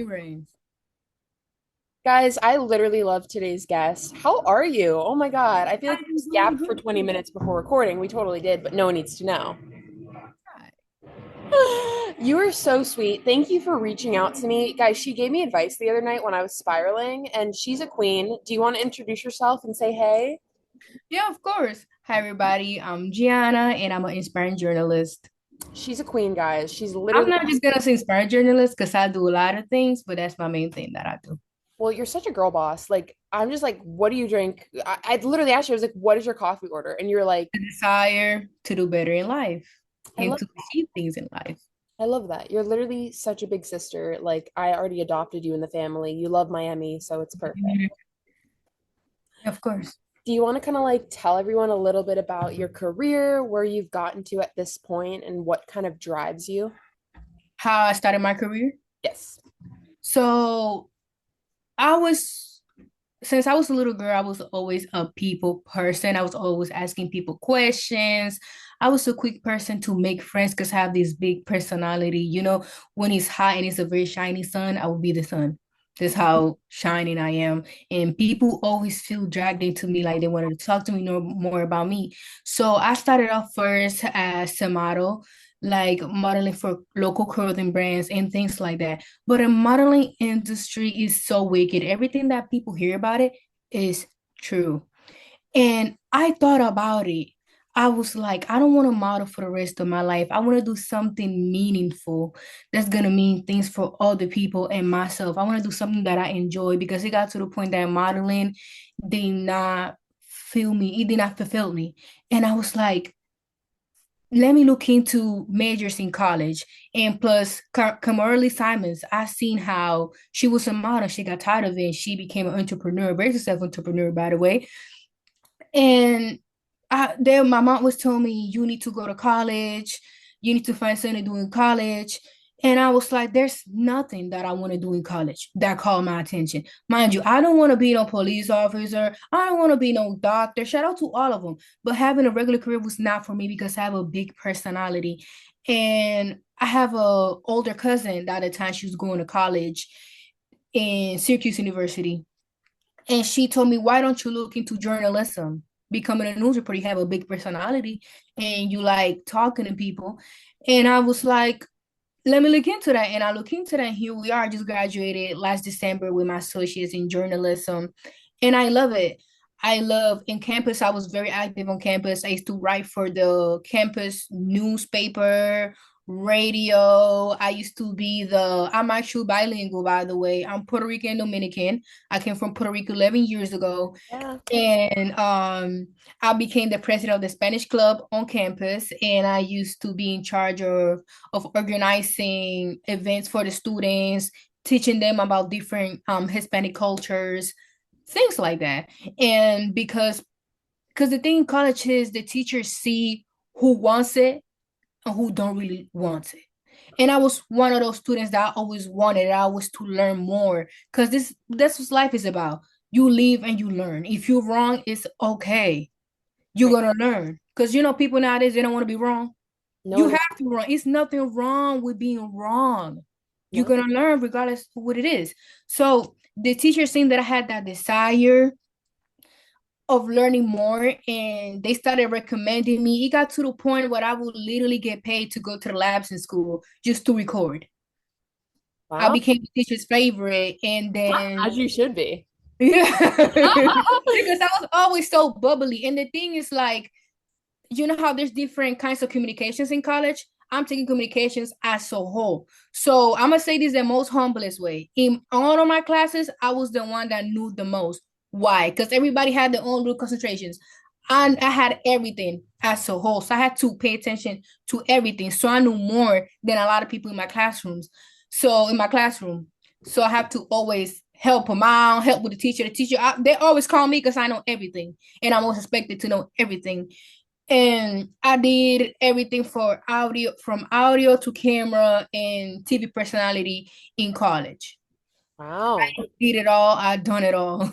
Rain. Guys, I literally love today's guest. How are you? Oh my God. I feel like we I'm just doing yapped for good. 20 minutes before recording. We totally did, but no one needs to know. You are so sweet. Thank you for reaching out to me. Guys, she gave me advice the other night when I was spiraling, and she's a queen. Do you want to introduce yourself and say hey? Yeah, of course. Hi, everybody. I'm Giana, and I'm an inspiring journalist. She's a queen, guys. She's I'm literally, not just gonna say inspiring journalist because I do a lot of things, but that's my main thing that I do. well, you're such a girl boss. Like, I'm just like, what do you drink? I literally asked you, I was like, what is your coffee order? And you're like, The desire to do better in life I and love to achieve things in life. I love that. You're literally such a big sister. Like, I already adopted you in the family. You love Miami, so it's perfect. Mhm. Of course. Do you want to kind of like tell everyone a little bit about your career, where you've gotten to at this point, and what kind of drives you? How I started my career. Yes. So I was, since I was a little girl, I was always a people person. I was always asking people questions. I was a quick person to make friends because I have this big personality. When it's hot and it's a very shiny sun, I will be the sun. That's how shining I am. And people always feel dragged into me, like they wanted to talk to me, know more about me. So I started off first as a model, like modeling for local clothing brands and things like that. But the modeling industry is so wicked. Everything that people hear about it is true. And I thought about it. I was like, I don't want to model for the rest of my life. I want to do something meaningful that's going to mean things for other people and myself. I want to do something that I enjoy because it got to the point that modeling did not feel me. It did not fulfill me. And I was like, let me look into majors in college. And plus, Kamala Simons, I seen how she was a model. She got tired of it and she became an entrepreneur, very successful entrepreneur, by the way. And my mom was telling me, you need to go to college. You need to find something to do in college. And I was like, there's nothing that I want to do in college that called my attention. Mind you, I don't want to be no police officer. I don't want to be no doctor. Shout out to all of them. But having a regular career was not for me because I have a big personality. And I have a older cousin that at the time she was going to college in Syracuse University. And she told me, why don't you look into journalism? Becoming a news reporter, you have a big personality and you like talking to people. And I was like, let me look into that. And I look into that. And here we are, just graduated last December with my associates in journalism. And I love it. I love in campus, I was very active on campus. I used to write for the campus newspaper, radio. I used to be I'm actually bilingual, by the way. I'm Puerto Rican Dominican. I came from Puerto Rico 11 years ago. Yeah. And I became the president of the Spanish club on campus. And I used to be in charge of organizing events for the students, teaching them about different Hispanic cultures, things like that. And because the thing in college is the teachers see who wants it and who don't really want it. And I was one of those students that I always wanted. I was to learn more because that's what life is about. You live and you learn. If you're wrong, it's okay. You're Right. gonna learn. Because people nowadays they don't want to be wrong. No You one, have to be wrong. It's nothing wrong with being wrong. You're no. gonna learn regardless of what it is. So the teacher seen that I had that desire of learning more and they started recommending me. It got to the point where I would literally get paid to go to the labs in school just to record. I Wow. became the teacher's favorite and then As you should be. yeah. Because I was always so bubbly. And the thing is like, you know how there's different kinds of communications in college? I'm taking communications as a whole. So I'm gonna say this the most humblest way. In all of my classes, I was the one that knew the most. Why? Because everybody had their own little concentrations. And I had everything as a whole. So I had to pay attention to everything. So I knew more than a lot of people in my classrooms. So in my classroom. So I have to always help them out, help with the teacher. They always call me because I know everything. And I'm always expected to know everything. And I did everything for audio, from audio to camera and TV personality in college. Wow. Did it all. I done it all.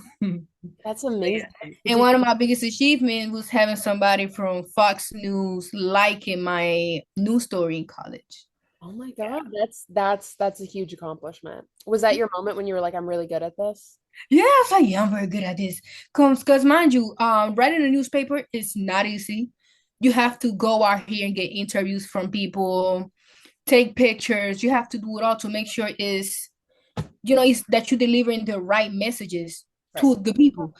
That's Yeah. amazing. Did And you, one of my biggest achievements was having somebody from Fox News liking my news story in college. Oh my Yeah. God, that's a huge accomplishment. Was that your moment when you were like, I'm really good at this? Yeah, I was like, yeah, I'm very good at this. Cause mind you, writing a newspaper is not easy. You have to go out here and get interviews from people, take pictures. You have to do it all to make sure it's that you're delivering the right messages Right. to the people.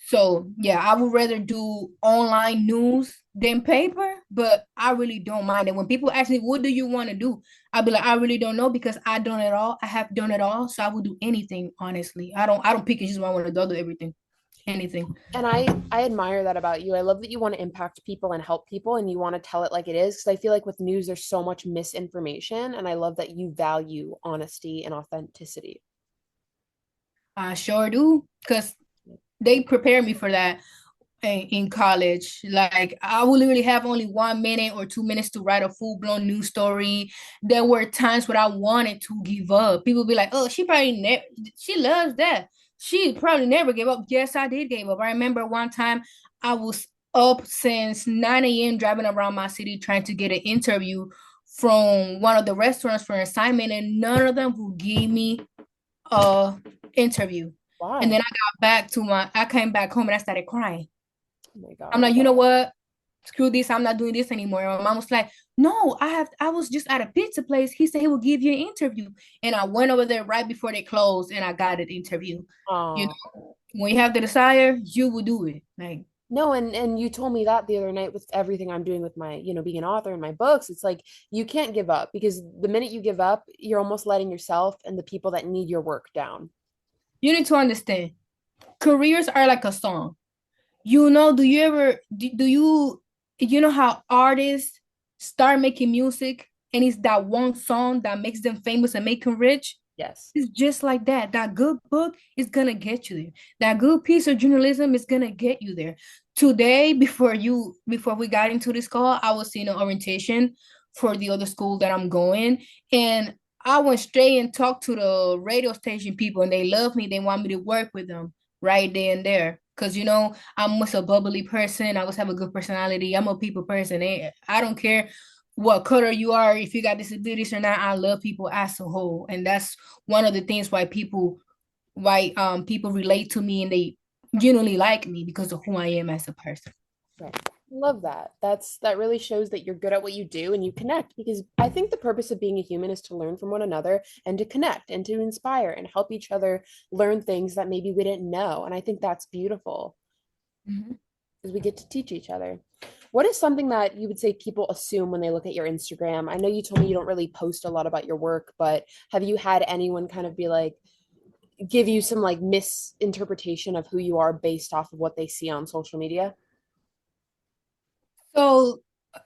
So yeah, I would rather do online news than paper, but I really don't mind it. When people ask me, what do you want to do? I'll be like, I really don't know because I done it all. I have done it all. So I would do anything, honestly. I don't pick and choose what I want to do. I'll do everything. Anything. And I admire that about you. I love that you want to impact people and help people and you want to tell it like it is because I feel like with news there's so much misinformation and I love that you value honesty and authenticity. I sure do. Because they prepare me for that in college. Like I would literally have only 1 minute or 2 minutes to write a full-blown news story. There were times where I wanted to give up. People be like, "Oh, she probably never. She loves that. She probably never gave up." Yes, I did give up. I remember one time I was up since 9 a.m. driving around my city trying to get an interview from one of the restaurants for an assignment, and none of them would give me a interview. And then Why? I came back home and I started crying. Oh my I'm God. like, you know what? Screw this. I'm not doing this anymore. And my mom was like, no, I was just at a pizza place. He said he will give you an interview. And I went over there right before they closed and I got an interview. You Oh. know, when you have the desire, you will do it. Like, No, and you told me that the other night with everything I'm doing with my, being an author and my books. It's like you can't give up because the minute you give up, you're almost letting yourself and the people that need your work down. you need to understand careers are like a song. Do you know how artists start making music and it's that one song that makes them famous and make them rich? Yes. It's just like that. That good book is gonna get you there. That good piece of journalism is gonna get you there. Today, before we got into this call, I was seeing an orientation for the other school that I'm going, and I went straight and talked to the radio station people, and they love me. They want me to work with them right there and there. Cause I'm just a bubbly person. I always have a good personality. I'm a people person. I don't care what color you are, if you got disabilities or not. I love people as a whole, and that's one of the things why people relate to me and they genuinely like me because of who I am as a person. Right. Love that. That really shows that you're good at what you do and you connect because I think the purpose of being a human is to learn from one another and to connect and to inspire and help each other learn things that maybe we didn't know. And I think that's beautiful Mhm. because we get to teach each other. What is something that you would say people assume when they look at your Instagram? I know you told me you don't really post a lot about your work, but have you had anyone kind of be like, give you some like misinterpretation of who you are based off of what they see on social media? So,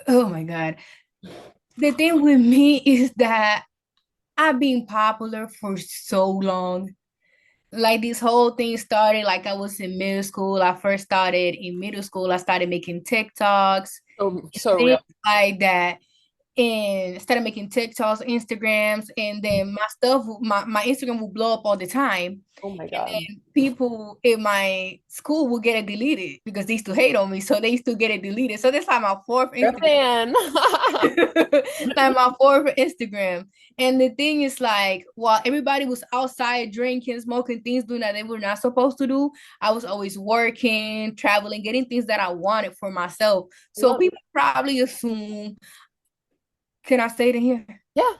oh my God. The thing with me is that I've been popular for so long. Like this whole thing started like I was in middle school. I first started in middle school. I started making TikToks Oh, and so real. things like that. And started making TikToks, Instagrams, and then my Instagram will blow up all the time. Oh my And God. then people in my school will get it deleted because they used to hate on me. So they used to get it deleted. So that's like my fourth You're a Instagram. fan. Like my fourth Instagram. And the thing is like while everybody was outside drinking, smoking things, doing that they were not supposed to do, I was always working, traveling, getting things that I wanted for myself. So Love people it. probably assume, can I say it in here? Yeah.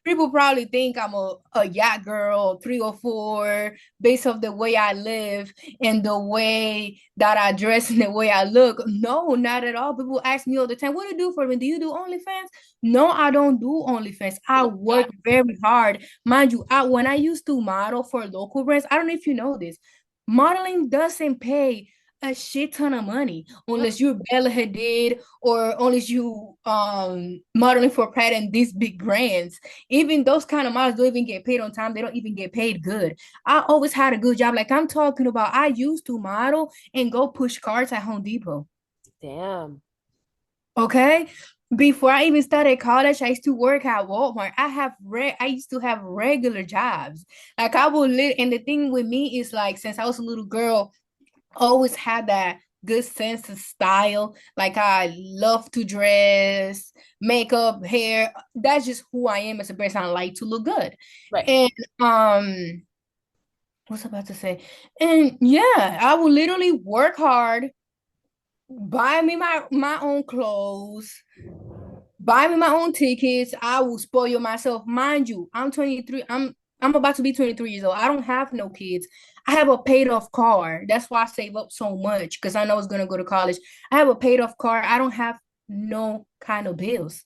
People probably think I'm a yacht girl, 304, based off the way I live and the way that I dress and the way I look. No, not at all. People ask me all the time, what do you do for me? Do you do OnlyFans? No, I don't do OnlyFans. I work very hard. Mind you, when I used to model for local brands, I don't know if you know this, modeling doesn't pay a shit ton of money unless you're Bella Hadid or unless you modeling for Pratt and these big brands. Even those kind of models don't even get paid on time. They don't even get paid good. I always had a good job. Like I'm talking about, I used to model and go push carts at Home Depot. Damn. Okay. Before I even started college, I used to work at Walmart. I used to have regular jobs. Like I would live, and the thing with me is like since I was a little girl, always had that good sense of style. Like I love to dress, makeup, hair. That's just who I am as a person. I like to look good. Right. And what's I about to say? And yeah, I will literally work hard, buy me my own clothes, buy me my own tickets. I will spoil myself. Mind you, I'm 23. I'm about to be 23 years old. I don't have no kids. I have a paid off car. That's why I save up so much because I know it's gonna go to college. I have a paid off car. I don't have no kind of bills.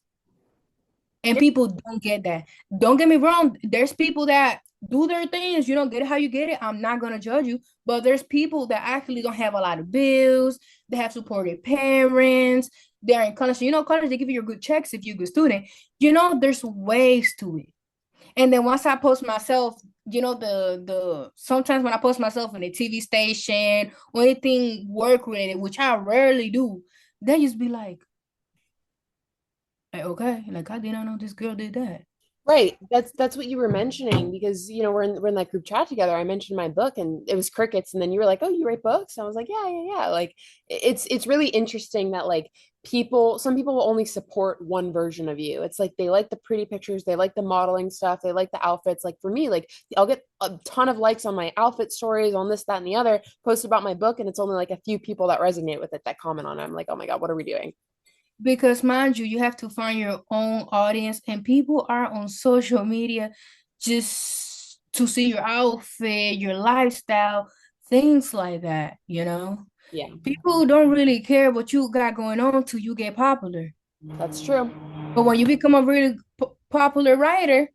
And Yeah. people don't get that. Don't get me wrong. There's people that do their things. You don't get it how you get it. I'm not gonna judge you. But there's people that actually don't have a lot of bills. They have supportive parents. They're in college. You know, college, they give you your good checks if you're a good student. You know, there's ways to it. And then once I post myself, you know, the sometimes when I post myself in a TV station or anything work related, which I rarely do, they just be like, okay, like I did not know this girl did that. Right. That's what you were mentioning because we're in that group chat together. I mentioned my book and it was crickets, and then you were like, "Oh, you write books?" And I was like, "Yeah, yeah, yeah." Like it's really interesting that like some people will only support one version of you. It's like they like the pretty pictures, they like the modeling stuff, they like the outfits. Like for me, like I'll get a ton of likes on my outfit stories, on this, that, and the other, post about my book, and it's only like a few people that resonate with it that comment on it. I'm like, "Oh my God, what are we doing?" Because mind you, you have to find your own audience, and people are on social media just to see your outfit, your lifestyle, things like that, you know? Yeah, People don't really care what you got going on till you get popular. that's true. But when you become a really popular writer,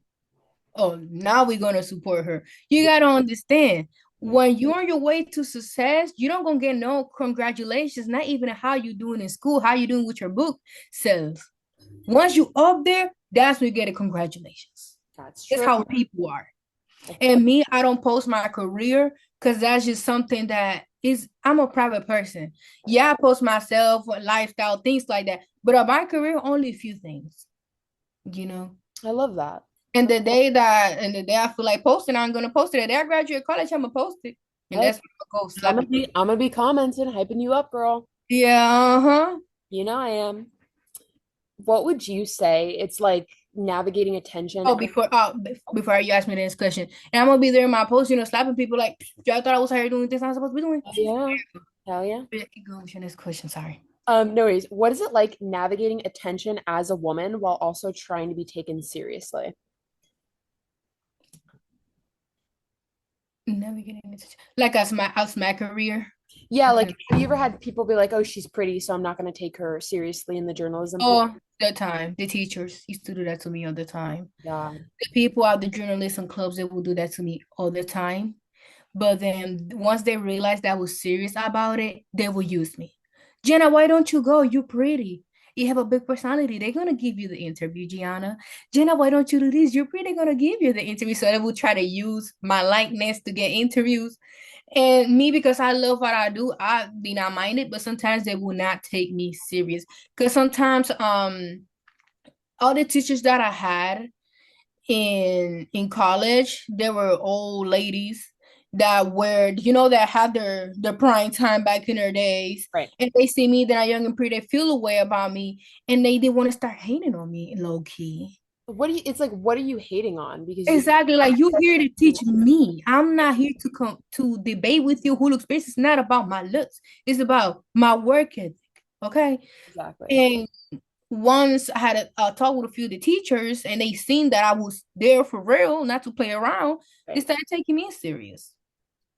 oh, now we're gonna support her. You gotta understand when you're on your way to success, you don't gonna get no congratulations, not even how you doing in school, how you doing with your book sales. Once you up there, that's when you get a congratulations. That's That's true. how people are. That's And me, I don't post my career because that's just something that is I'm a private person. Yeah, I post myself, lifestyle, things like that. But of my career, only a few things, you know. I love that. And the day I feel like posting, I'm gonna post it. The day I graduate college, I'm gonna post it. And Hey, that's when I go slap it. I'm gonna be commenting, hyping you up, girl. Yeah, uh-huh. You know I am. What would you say it's like navigating attention? Oh, before you ask me the next question, and I'm gonna be there in my post, you know, slapping people like, y'all thought I was here doing this I'm supposed to be doing. Oh, yeah. Hell yeah. Yeah, keep going with your next question. Sorry. No worries. What is it like navigating attention as a woman while also trying to be taken seriously? Navigating it. Like as my career. Yeah, Okay. like have you ever had people be like, "Oh, she's pretty, so I'm not going to take her seriously in the journalism field?" Oh, the time. The teachers used to do that to me all the time. Yeah. The people at the journalism clubs, they will do that to me all the time. But then once they realized that I was serious about it, they will use me. Jenna, why don't you go? You're pretty. You have a big personality. They're gonna give you the interview, Gianna. Jenna, why don't you do this? You're pretty gonna give you the interview. So they will try to use my likeness to get interviews. And me, because I love what I do, I be not minded, but sometimes they will not take me serious. Because sometimes all the teachers that I had in college, there were old ladies that were, you know, that had their prime time back in their days. Right. And they see me that I'm young and pretty, they feel a way about me, and they want to start hating on me low key. It's like, what are you hating on? Because you Exactly, like you here to teach me. I'm not here to come to debate with you who looks best. It's not about my looks. It's about my work ethic. Okay. exactly. And once I had a talk with a few of the teachers and they seen that I was there for real, not to play around, they Right. started taking me serious.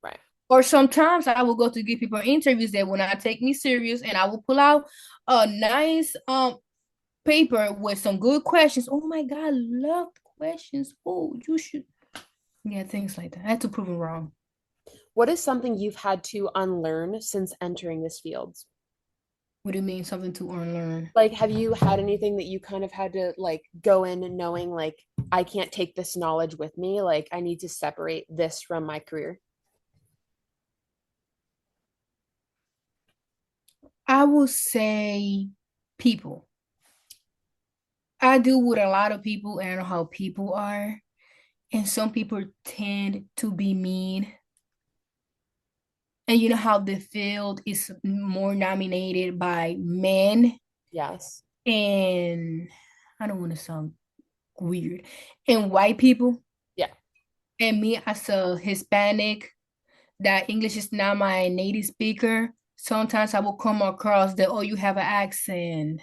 Right. Or sometimes I will go to give people interviews that will not take me serious, and I will pull out a nice paper with some good questions. Oh my God, I love questions. Oh, you should. Yeah, things like that. I had to prove them wrong. What is something you've had to unlearn since entering this field? What do you mean something to unlearn? Like, have you had anything that you kind of had to like go in knowing like I can't take this knowledge with me, like I need to separate this from my career? I will say people. I deal with a lot of people and I know how people are. And some people tend to be mean And you know how the field is more nominated by men Yes. and I don't want to sound weird and white people. Yeah. And me as a Hispanic, that English is not my native speaker. Sometimes I will come across that, oh, you have an accent,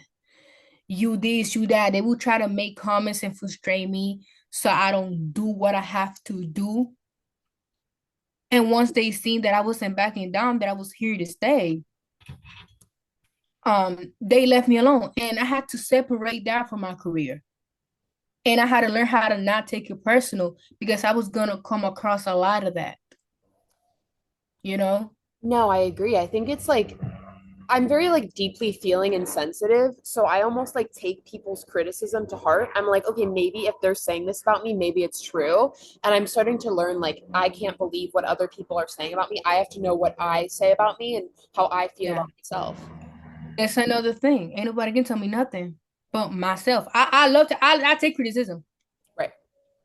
you this, you that. They will try to make comments and frustrate me so I don't do what I have to do. And once they seen that I wasn't backing down, that I was here to stay, they left me alone. And I had to separate that from my career. And I had to learn how to not take it personal because I was gonna come across a lot of that, you know? No, I agree. I think it's like I'm very like deeply feeling and sensitive, so I almost like take people's criticism to heart. I'm like, okay, maybe if they're saying this about me, maybe it's true. And I'm starting to learn like I can't believe what other people are saying about me. I have to know what I say about me and how I feel Yeah. about myself. That's another thing. Ain't nobody can tell me nothing but myself. I love to I take criticism. Right.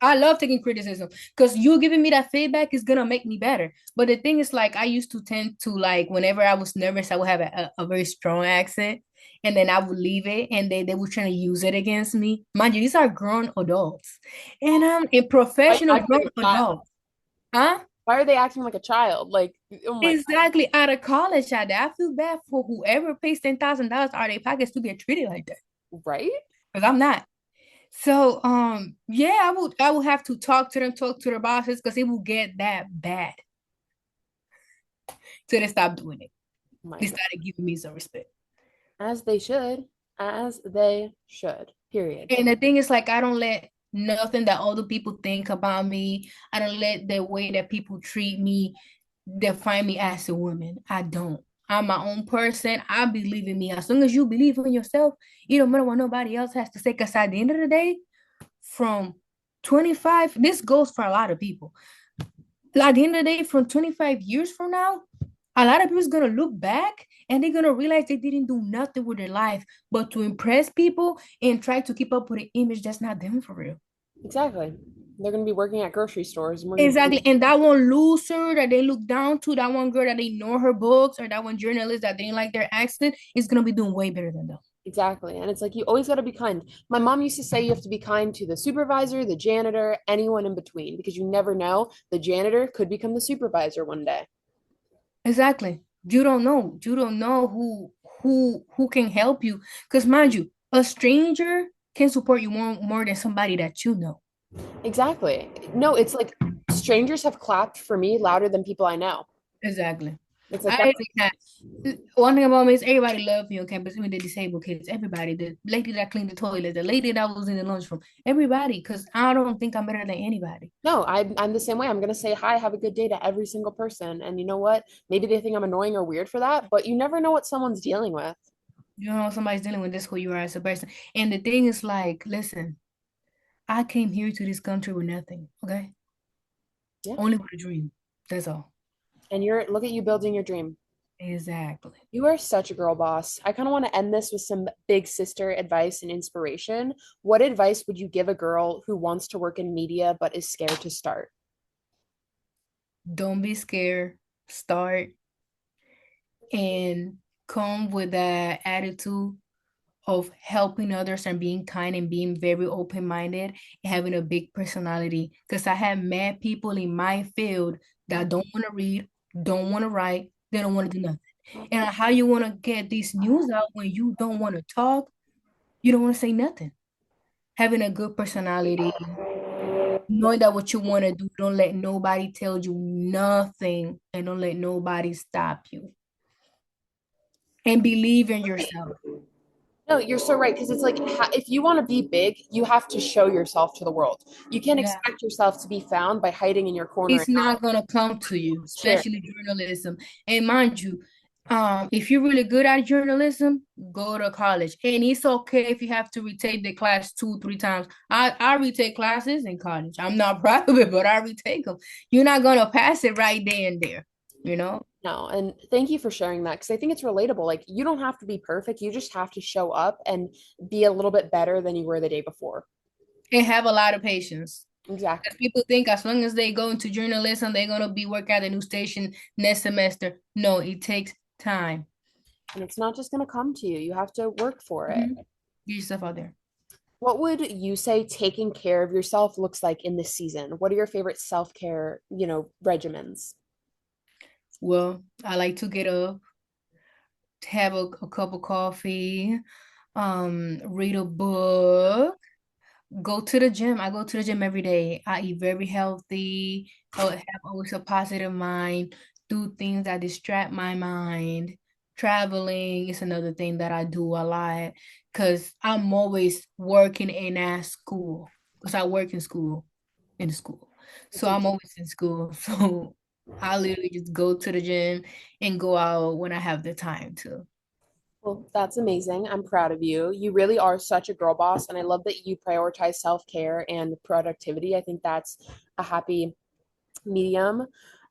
I love taking criticism because you giving me that feedback is gonna make me better. But the thing is, like, I used to tend to like whenever I was nervous, I would have a very strong accent, and then I would leave it, and they were trying to use it against me. Mind you, these are grown adults, and I'm a Why are you professional acting grown like a child? adult. Huh? Why are they acting like a child? Like, oh my, Exactly. Out of college, I feel bad for whoever pays $10,000 out of their pockets to get treated like that. right? Because I'm not. So yeah, I will have to talk to their bosses because it will get that bad. So they stop doing it. Oh my They God. started giving me some respect. As they should. As they should. Period. And the thing is, like, I don't let nothing that other people think about me. I don't let the way that people treat me define me as a woman. I don't. I'm my own person. I believe in me. As long as you believe in yourself, it don't matter what nobody else has to say. Because at the end of the day, from 25, this goes for a lot of people. At the end of the day, from 25 years from now, a lot of people's gonna look back and they're gonna realize they didn't do nothing with their life but to impress people and try to keep up with an image that's not them for real. Exactly. They're going to be working at grocery stores and we're going to be Exactly. And that one loser that they look down to, that one girl that they ignore her books, or that one journalist that they didn't like their accent is gonna be doing way better than them. exactly. And it's like you always got to be kind. My mom used to say you have to be kind to the supervisor, the janitor, anyone in between because you never know. The janitor could become the supervisor one day. Exactly. You don't know. You don't know who can help you. Because mind you, a stranger can support you more than somebody that you know. Exactly. No, it's like strangers have clapped for me louder than people I know. Exactly. It's like I that's think that one thing about me is everybody loves me on campus, even the disabled kids. Everybody, the lady that cleaned the toilet, the lady that was in the lunchroom, everybody. Because I don't think I'm better than anybody. no, I'm the same way. I'm gonna say hi, have a good day to every single person. And you know what? Maybe they think I'm annoying or weird for that, but you never know what someone's dealing with. You know, somebody's dealing with this who you are as a person. And the thing is, like, listen, I came here to this country with nothing. Okay, Yeah. only with a dream. That's all. And you're look at you building your dream. Exactly. You are such a girl boss. I kind of want to end this with some big sister advice and inspiration. What advice would you give a girl who wants to work in media but is scared to start? Don't be scared. Start and come with that attitude of helping others and being kind and being very open-minded and having a big personality. Because I have met people in my field that don't want to read, don't want to write, they don't want to do nothing. And how you want to get this news out when you don't want to talk, you don't want to say nothing. Having a good personality, knowing that what you want to do, don't let nobody tell you nothing, and don't let nobody stop you. And believe in yourself. No, you're so right because it's like if you want to be big, you have to show yourself to the world. You can't Yeah. expect yourself to be found by hiding in your corner and It's not gonna come to you, share. especially journalism. And mind you, if you're really good at journalism, go to college. And it's okay if you have to retake the class two, three times. I retake classes in college. I'm not proud of it, but I retake them. You're not gonna pass it right there and there, you know? No, and thank you for sharing that because I think it's relatable. Like you don't have to be perfect. You just have to show up and be a little bit better than you were the day before. And have a lot of patience. Exactly. Because people think as long as they go into journalism, they're gonna be working at a new station next semester. No, it takes time. And it's not just going to come to you. You have to work for it. Mhm. Get yourself out there. What would you say taking care of yourself looks like in this season? What are your favorite self-care, regimens? Well, I like to get up, have a cup of coffee, read a book, go to the gym. I go to the gym every day. I eat very healthy. I would have always a positive mind. Do things that distract my mind. Traveling is another thing that I do a lot because I'm always working in at school because I work in school. A So I'm teacher. always in school. So I literally just go to the gym and go out when I have the time to. Well, that's amazing. I'm proud of you. You really are such a girl boss, and I love that you prioritize self-care and productivity. I think that's a happy medium.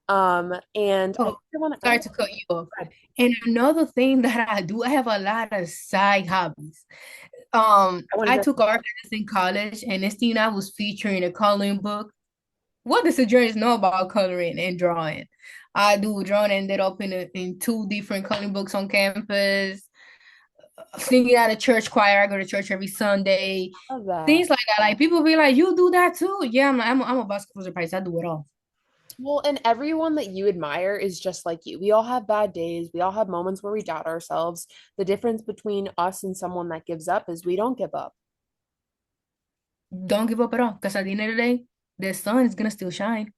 And I Oh, want to sorry ask, to cut you off. God, And another thing that I do, I have a lot of side hobbies. I want to I hear. took art class in college, and this thing I was featuring a coloring book. What does the journalist know about coloring and drawing? I do drawing, ended up in two different coloring books on campus. Singing at a church choir. I go to church every Sunday. I love that. Things like that. Like people be like, "You do that too?" Yeah, I'm a basketball surprise. I do it all. Well, and everyone that you admire is just like you. We all have bad days. We all have moments where we doubt ourselves. The difference between us and someone that gives up is we don't give up. Don't give up at all, because at the end of the day, the sun is gonna still shine.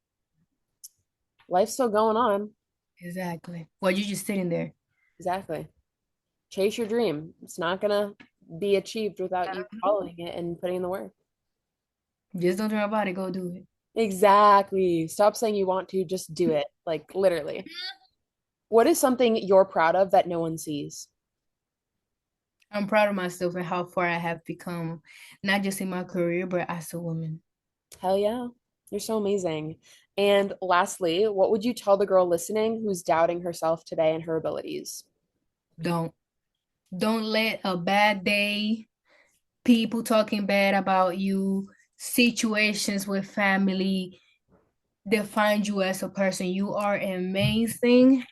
Life's still going on. Exactly. Well, you just sitting there. Exactly. Chase your dream. It's not gonna be achieved without you following it and putting in the work. Just don't dream about it. Go do it. Exactly. Stop saying you want to, just do it. Like literally. What is something you're proud of that no one sees? I'm proud of myself and how far I have become, not just in my career, but as a woman. Hell yeah. You're so amazing. And lastly, what would you tell the girl listening who's doubting herself today and her abilities? Don't don't let a bad day, people talking bad about you, situations with family define you as a person. You are amazing.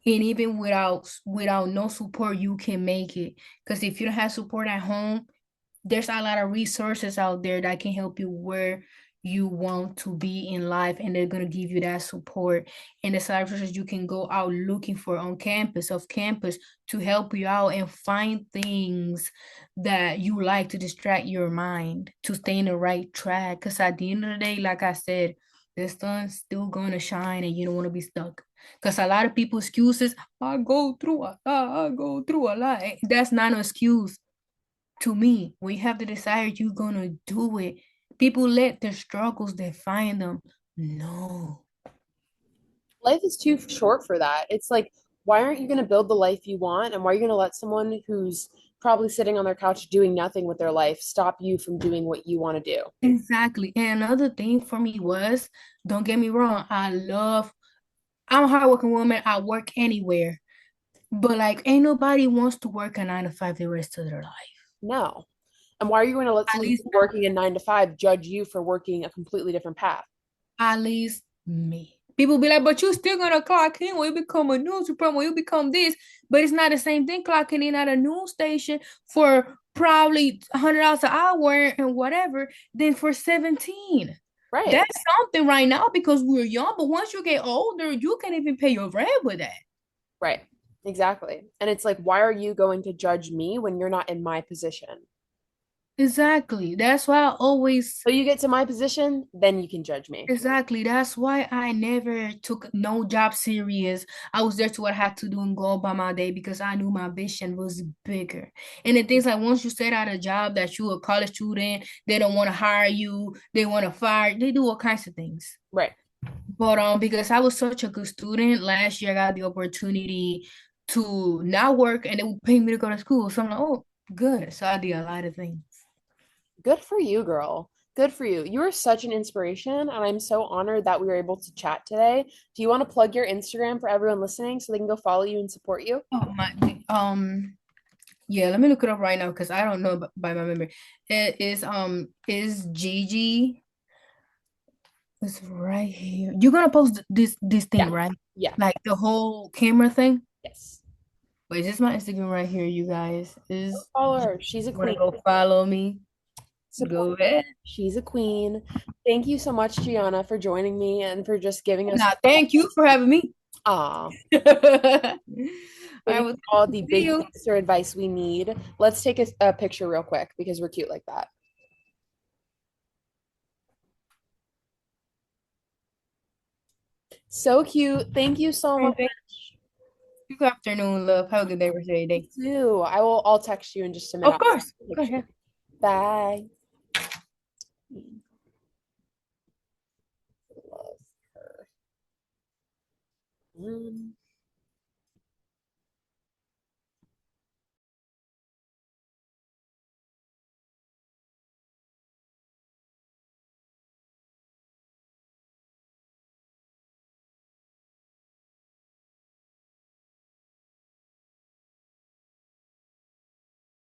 And even without no support, you can make it. Because if you don't have support at home, there's a lot of resources out there that can help you where you want to be in life, and they're going to give you that support. And there's a lot of resources you can go out looking for on campus, off campus, to help you out and find things that you like to distract your mind to stay in the right track. Because at the end of the day, like I said, the sun's still going to shine and you don't want to be stuck. Because a lot of people excuses, I go through a lot, I go through a lot. That's not an excuse to me. When you have the desire, you're gonna do it. People let their struggles define them. No. Life is too short for that. It's like, why aren't you going to build the life you want? And why are you going to let someone who's probably sitting on their couch doing nothing with their life stop you from doing what you want to do? Exactly. And another thing for me was, don't get me wrong, I'm a hardworking woman. I work anywhere. But like, ain't nobody wants to work a 9 to 5 the rest of their life. No. And why are you going to let At someone least, who's working a 9 to 5 judge you for working a completely different path? at least me. People be like, but you still gonna clock in when you become a news reporter, when you become this. But it's not the same thing clocking in at a news station for probably $100 an hour and whatever than for 17. Right. That's something right now because we're young, but once you get older, you can't even pay your rent with that. Right. Exactly. And it's like, why are you going to judge me when you're not in my position? Exactly. That's why I always So you get to my position, then you can judge me. Exactly. That's why I never took no job serious. I was there to what I had to do and go about my day because I knew my vision was bigger. And the things like once you set out a job that you a college student, they don't want to hire you, they want to fire, they do all kinds of things. Right. But because I was such a good student, last year I got the opportunity to not work and they would pay me to go to school. So I'm like, oh, good. So I did a lot of things. Good for you, girl. Good for you. You are such an inspiration, and I'm so honored that we were able to chat today. Do you want to plug your Instagram for everyone listening so they can go follow you and support you? Oh my, yeah, let me look it up right now because I don't know by my memory. It is Gigi. It's right here. You're gonna post this Yeah. thing, right? Yeah. Like the whole camera thing. Yes. Wait, this is my Instagram right here, you guys. Go Is follow her. She's a wanna queen. go follow me? Support Go her. ahead. She's a queen. Thank you so much, Gianna, for joining me and for just giving us Now, thank you for having me. ah I giving will all the see big you. gangster advice we need. Let's take a picture real quick because we're cute like that. So cute. Thank you so much. Good afternoon, love. Have a good day, rest of your You day. too. I'll text you in just a minute. Of I'll course. take a Go picture. ahead. Bye. Love her.